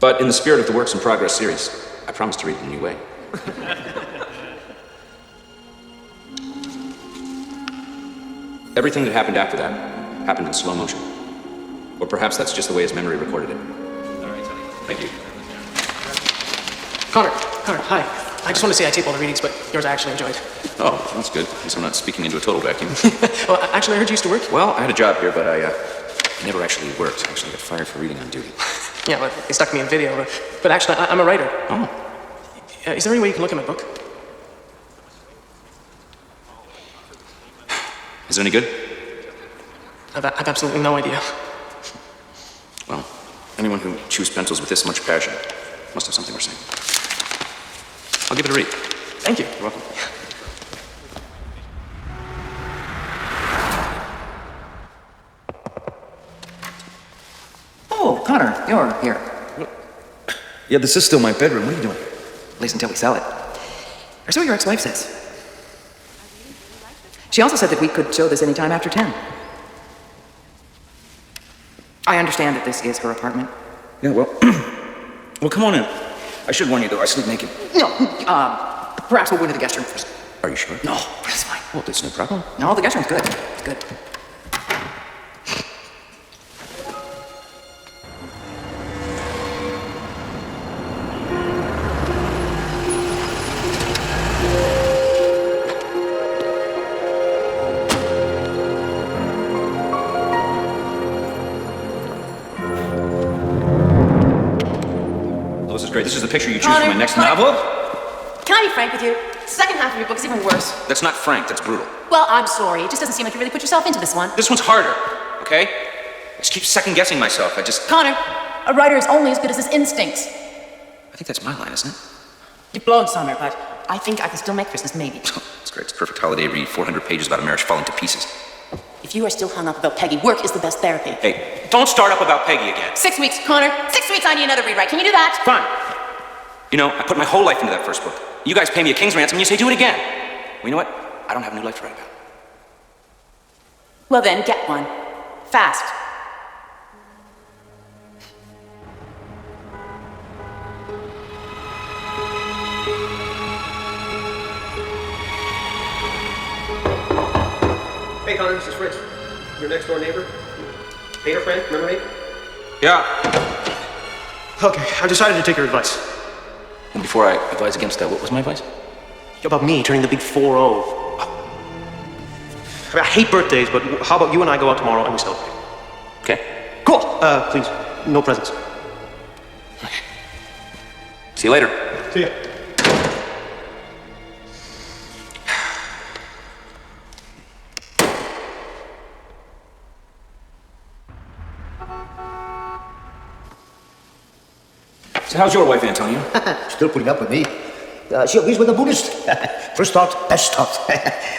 But in the spirit of the Works in Progress series, I promise to read it in a new way. Everything that happened after that happened in slow motion. Or perhaps that's just the way his memory recorded it. Thank you. Connor, hi. I just want to say I tape all the readings, but yours I actually enjoyed. Oh, that's good. At least I'm not speaking into a total vacuum. Well, actually, I heard you used to work. Well, I had a job here, but I never actually worked. I actually got fired for reading on duty. Yeah, well, they stuck me in video, but actually, I'm a writer. Oh. Is there any way you can look at my book? Is it any good? I've absolutely no idea. Well, anyone who chews pencils with this much passion must have something to say. I'll give it a read. Thank you. You're welcome. Oh, Connor, you're here. Yeah, this is still my bedroom. What are you doing? At least until we sell it. Or so your ex-wife says. She also said that we could show this anytime after 10. I understand that this is her apartment. Yeah, well, well, come on in. I should warn you, though, I sleep naked. No, perhaps we'll go into the guest room first. Are you sure? No, that's fine. Well, that's no problem. No, the guest room's good. It's good. Oh, this is great. This is the picture you choose for my next novel? Can I be frank with you? The second half of your book is even worse. That's not frank, that's brutal. Well, I'm sorry. It just doesn't seem like you really put yourself into this one. This one's harder, okay? I just keep second-guessing myself. Connor, a writer is only as good as his instincts. I think that's my line, isn't it? You've blown, Summer, but I think I can still make Christmas, maybe. It's great. It's a perfect holiday read. 400 pages about a marriage falling to pieces. If you are still hung up about Peggy, work is the best therapy. Hey, don't start up about Peggy again. 6 weeks, Connor. 6 weeks, I need another rewrite. Can you do that? Fine. You know, I put my whole life into that first book. You guys pay me a king's ransom and you say do it again. Well, you know what? I don't have a new life to write about. Well then, get one. Fast. Hey Connor, this is Fritz. Your next door neighbor. Painter friend, remember me? Yeah. Okay, I've decided to take your advice. And before I advise against that, what was my advice? About me turning the big 4-0. I hate birthdays, but how about you and I go out tomorrow and we celebrate? Okay. Cool. Please, no presents. See you later. See ya. So how's your wife, Antonio? Still putting up with me. She agrees with the Buddhist. First thought, best thought.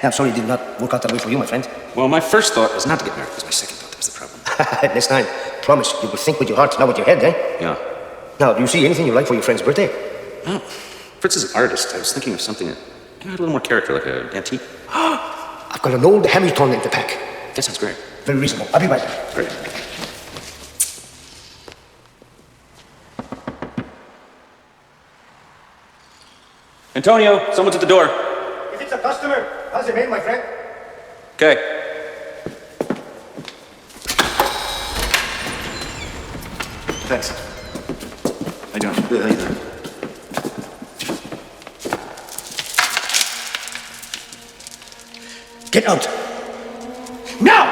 I'm sorry it did not work out that way for you, my friend. Well, my first thought was not to get married. It was my second thought that was the problem. Next time, promise you will think with your heart, not with your head, eh? Yeah. Now, do you see anything you like for your friend's birthday? Oh, Fritz is an artist. I was thinking of something that had a little more character, like an antique. I've got an old Hamilton in the pack. That sounds great. Very reasonable. I'll be right back. Great. Antonio, someone's at the door. If it's a customer, how's it made, my friend? Okay. Thanks. How you doing? Good, how you doing? Get out! Now!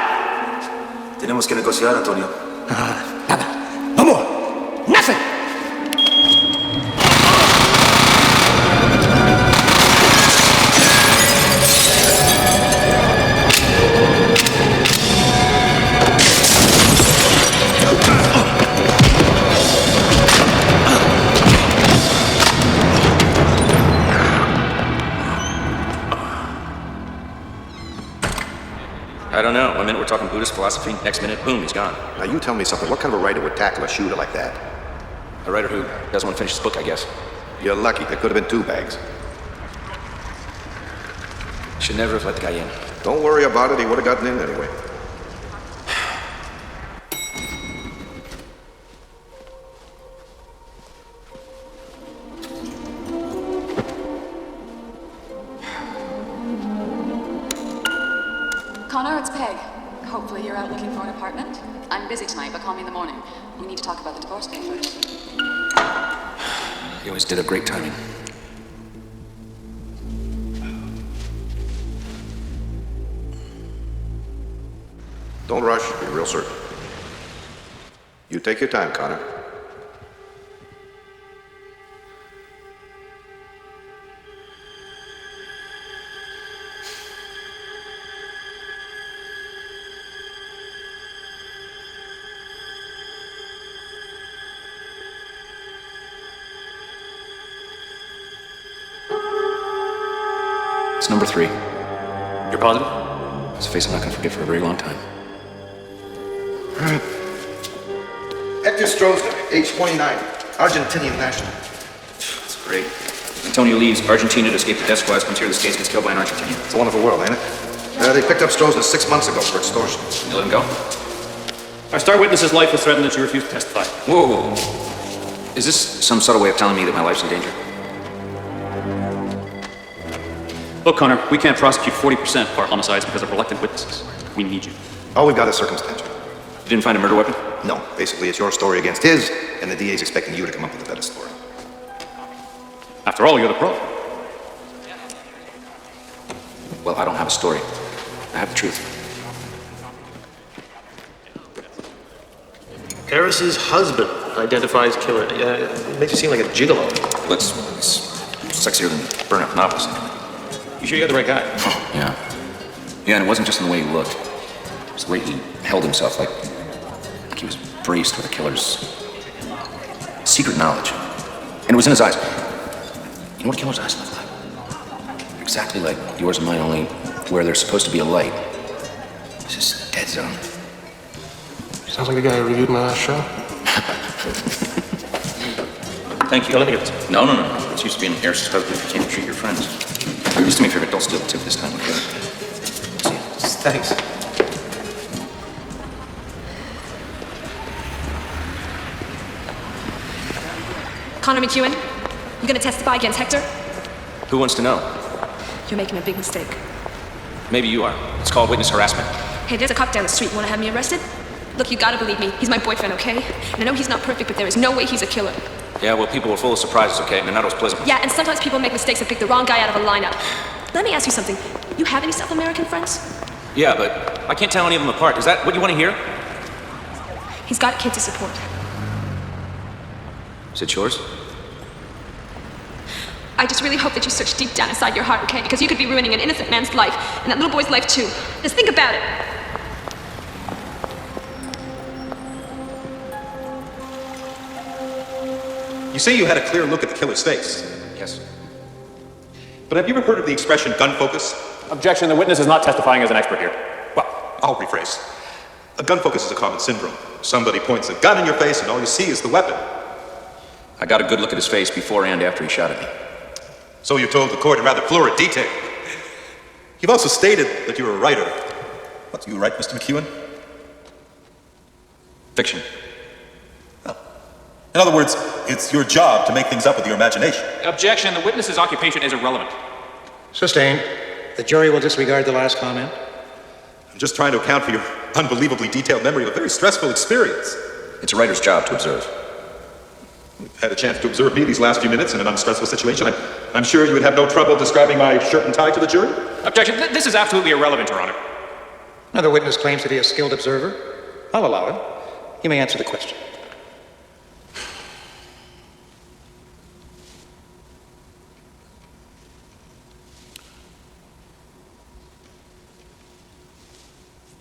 Tenemos que negociar, Antonio. Nada. No more. Nothing! I don't know. One minute we're talking Buddhist philosophy, next minute, boom, he's gone. Now you tell me something. What kind of a writer would tackle a shooter like that? A writer who doesn't want to finish his book, I guess. You're lucky. There could have been 2 bags. Should never have let the guy in. Don't worry about it. He would have gotten in anyway. Looking for an apartment? I'm busy tonight, but call me in the morning. We need to talk about the divorce papers. You always did have great timing. Don't rush. Be real certain. You take your time, Connor. It's number 3. You're positive? It's a face I'm not gonna forget for a very long time. Hector Stroessner, age 29, Argentinian national. That's great. Antonio leaves Argentina to escape the death squad, comes here to the States, gets killed by an Argentinian. It's a wonderful world, ain't it? They picked up Stroessner 6 months ago for extortion. You let him go? Our star witness's life was threatened and she refused to testify. Whoa, whoa, whoa. Is this some subtle way of telling me that my life's in danger? Look, Connor, we can't prosecute 40% of our homicides because of reluctant witnesses. We need you. All we've got is circumstantial. You didn't find a murder weapon? No, basically it's your story against his, and the DA's expecting you to come up with a better story. After all, you're the pro. Well, I don't have a story. I have the truth. Harris's husband identifies killer. It makes you seem like a gigolo. Well, it's sexier than burn-up novels. You sure you got the right guy? Yeah. Yeah, and it wasn't just in the way he looked. It was the way he held himself, like he was braced with the killer's secret knowledge. And it was in his eyes. You know what a killer's eyes look like? Exactly like yours and mine, only where there's supposed to be a light. It's just dead zone. Sounds like the guy who reviewed my last show. Thank you. Let me get this. No. It's used to being Harris's husband if you can't treat your friends. Just do me a favor, don't steal the tip this time, okay? See you. Thanks. Connor McEwen, you gonna testify against Hector? Who wants to know? You're making a big mistake. Maybe you are. It's called witness harassment. Hey, there's a cop down the street. You wanna have me arrested? Look, you gotta believe me. He's my boyfriend, okay? And I know he's not perfect, but there is no way he's a killer. Yeah, well, people were full of surprises, okay? And they're not always pleasant. Yeah, and sometimes people make mistakes and pick the wrong guy out of a lineup. Let me ask you something. You have any South American friends? Yeah, but I can't tell any of them apart. Is that what you want to hear? He's got a kid to support. Is it yours? I just really hope that you search deep down inside your heart, okay? Because you could be ruining an innocent man's life, and that little boy's life too. Just think about it. You say you had a clear look at the killer's face. Yes. But have you ever heard of the expression gun focus? Objection, the witness is not testifying as an expert here. Well, I'll rephrase. A gun focus is a common syndrome. Somebody points a gun in your face and all you see is the weapon. I got a good look at his face before and after he shot at me. So you told the court in rather florid detail. You've also stated that you're a writer. What do you write, Mr. McEwen? Fiction. In other words, it's your job to make things up with your imagination. Objection, the witness's occupation is irrelevant. Sustained. The jury will disregard the last comment. I'm just trying to account for your unbelievably detailed memory of a very stressful experience. It's a writer's job to observe. You've had a chance to observe me these last few minutes in an unstressful situation. I'm sure you would have no trouble describing my shirt and tie to the jury. Objection, this is absolutely irrelevant, Your Honor. Another witness claims to be a skilled observer. I'll allow it. You may answer the question.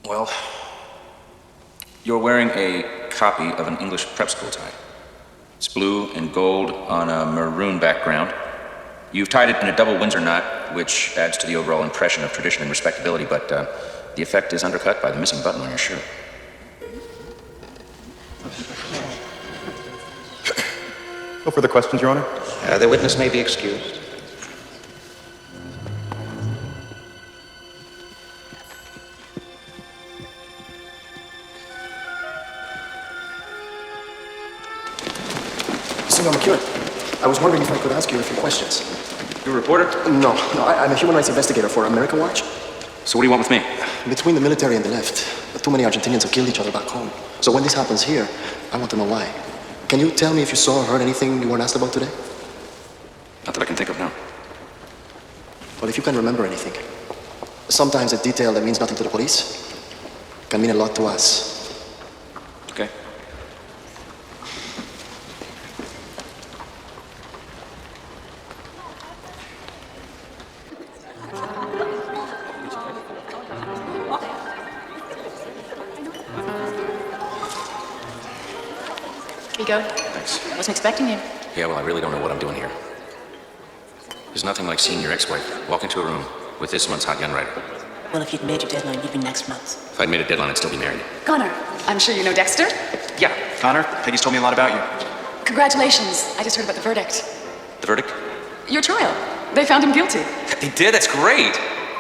Well, you're wearing a copy of an English prep school tie. It's blue and gold on a maroon background. You've tied it in a double Windsor knot, which adds to the overall impression of tradition and respectability, but the effect is undercut by the missing button on your shirt. No further questions, Your Honor? The witness may be excused. Senor McEwen, I was wondering if I could ask you a few questions. You're a reporter? No, I'm a human rights investigator for America Watch. So what do you want with me? Between the military and the left, Too many Argentinians have killed each other back home. So when this happens here, I want to know why. Can you tell me if you saw or heard anything you weren't asked about today? Not that I can think of now. Well, if you can remember anything. Sometimes a detail that means nothing to the police can mean a lot to us. Okay. Here you go. Thanks. Wasn't expecting you. Yeah, well, I really don't know what I'm doing here. There's nothing like seeing your ex-wife walk into a room with this month's hot young writer. Well, if you'd made your deadline, you'd be next month. If I'd made a deadline, I'd still be married. Connor, I'm sure you know Dexter. Yeah, Connor, Peggy's told me a lot about you. Congratulations. I just heard about the verdict. The verdict? Your trial. They found him guilty. They did? That's great.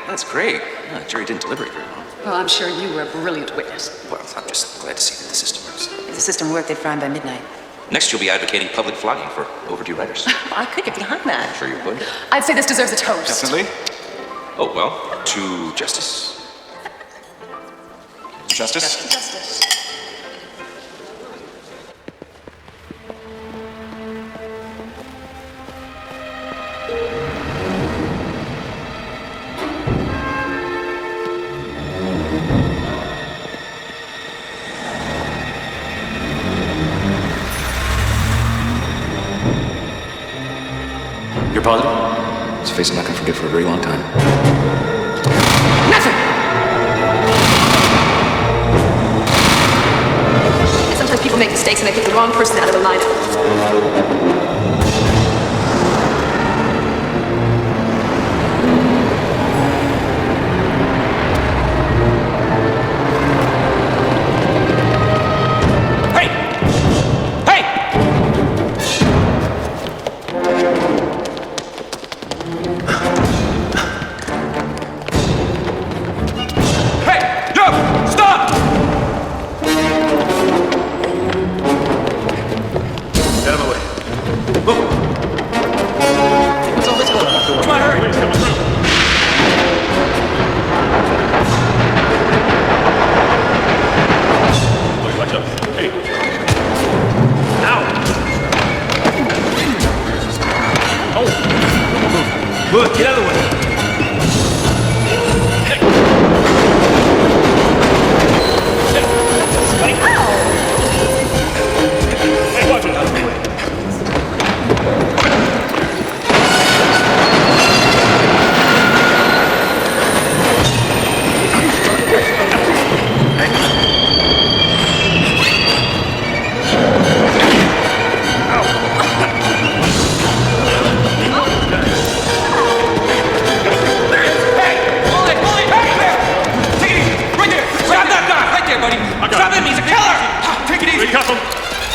That's great. Yeah, the jury didn't deliberate very long. Well, I'm sure you were a brilliant witness. Well, I'm just glad to see that the system works. If the system worked, they'd fry him by midnight. Next, you'll be advocating public flogging for overdue writers. I could get behind that. Sure you would. I'd say this deserves a toast. Definitely. Oh, well, to justice. Justice? Justice. You're positive? It's a face I'm not going to forget for a very long time. Nothing! Sometimes people make mistakes and they pick the wrong person out of a lineup. Good, get out of the way.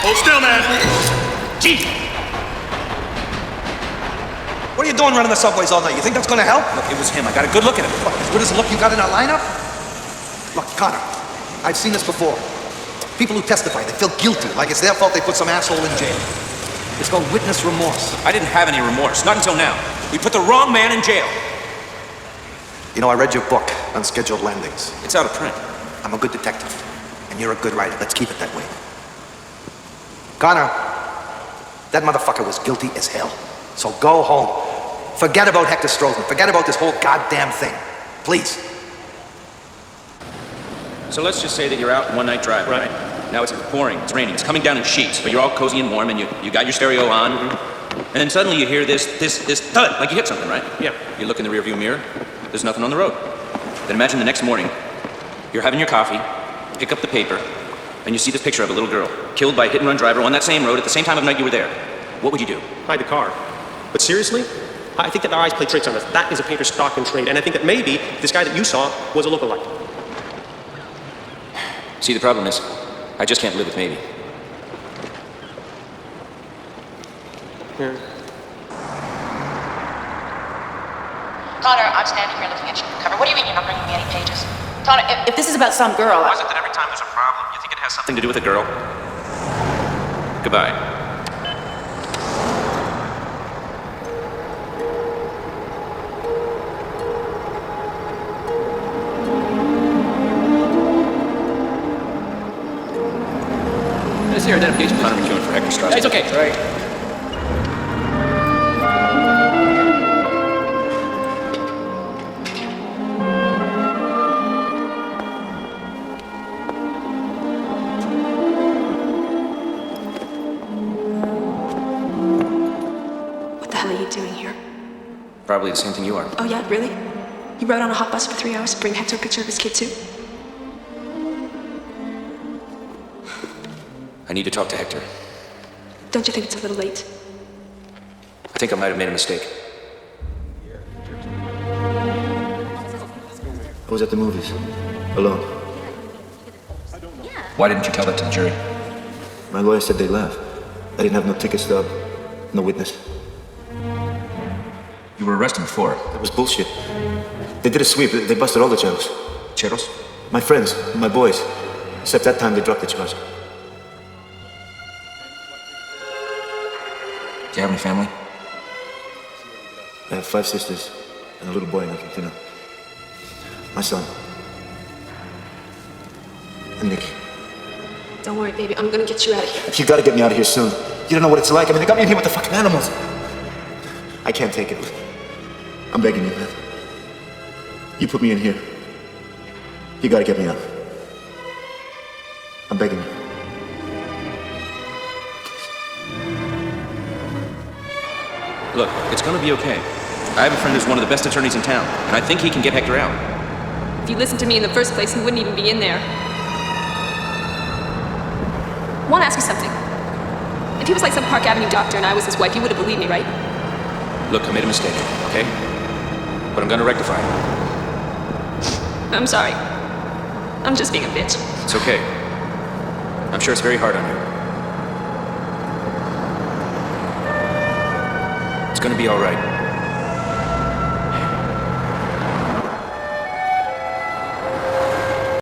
Hold still, man. Chief! What are you doing running the subways all night? You think that's gonna help? Look, it was him. I got a good look at him. What, as good as the look you got in our lineup? Look, Connor, I've seen this before. People who testify, they feel guilty, like it's their fault they put some asshole in jail. It's called witness remorse. I didn't have any remorse, not until now. We put the wrong man in jail. You know, I read your book, Unscheduled Landings. It's out of print. I'm a good detective, and you're a good writer. Let's keep it that way. Connor, that motherfucker was guilty as hell. So go home. Forget about Hector Strozen. Forget about this whole goddamn thing. Please. So let's just say that you're out one night driving, right? Now it's pouring, it's raining, it's coming down in sheets, but you're all cozy and warm and you got your stereo on. And then suddenly you hear this thud, like you hit something, right? Yeah. You look in the rearview mirror, there's nothing on the road. Then imagine the next morning, you're having your coffee, pick up the paper, and you see this picture of a little girl killed by a hit-and-run driver on that same road at the same time of night you were there. What would you do? Hide the car. But seriously, I think that our eyes play tricks on us. That is a painter's stock and trade, and I think that maybe this guy that you saw was a lookalike. See, the problem is, I just can't live with maybe. Yeah. Connor, I'm standing here looking at your cover. What do you mean you're not bringing me any pages? Connor, if this is about some girl... Why is it that every time there's a problem, you think it has something to do with a girl? Goodbye. see your identification, Connor McEwen for Hector Strauss. It's okay. Right. What the hell are you doing here? Probably the same thing you are. Oh yeah, really? You rode on a hot bus for 3 hours to bring Hector a picture of his kid too? I need to talk to Hector. Don't you think it's a little late? I think I might have made a mistake. I was at the movies. Alone. Why didn't you tell that to the jury? My lawyer said they laughed. I didn't have no ticket stub, no witness. You were arrested before. That was bullshit. They did a sweep. They busted all the cheros. Cheros? My friends, my boys. Except that time they dropped the charge. Do you have any family? I have 5 sisters and a little boy in Argentina. My son. And Nick. Don't worry, baby. I'm gonna get you out of here. You gotta get me out of here soon. You don't know what it's like. I mean, they got me in here with the fucking animals. I can't take it. I'm begging you, man. You put me in here. You gotta get me out. I'm begging you. Look, it's gonna be okay. I have a friend who's one of the best attorneys in town, and I think he can get Hector out. If you listened to me in the first place, he wouldn't even be in there. I want to ask you something. If he was like some Park Avenue doctor and I was his wife, you would have believed me, right? Look, I made a mistake, okay? But I'm gonna rectify it. I'm sorry. I'm just being a bitch. It's okay. I'm sure it's very hard on you. It's gonna be all right.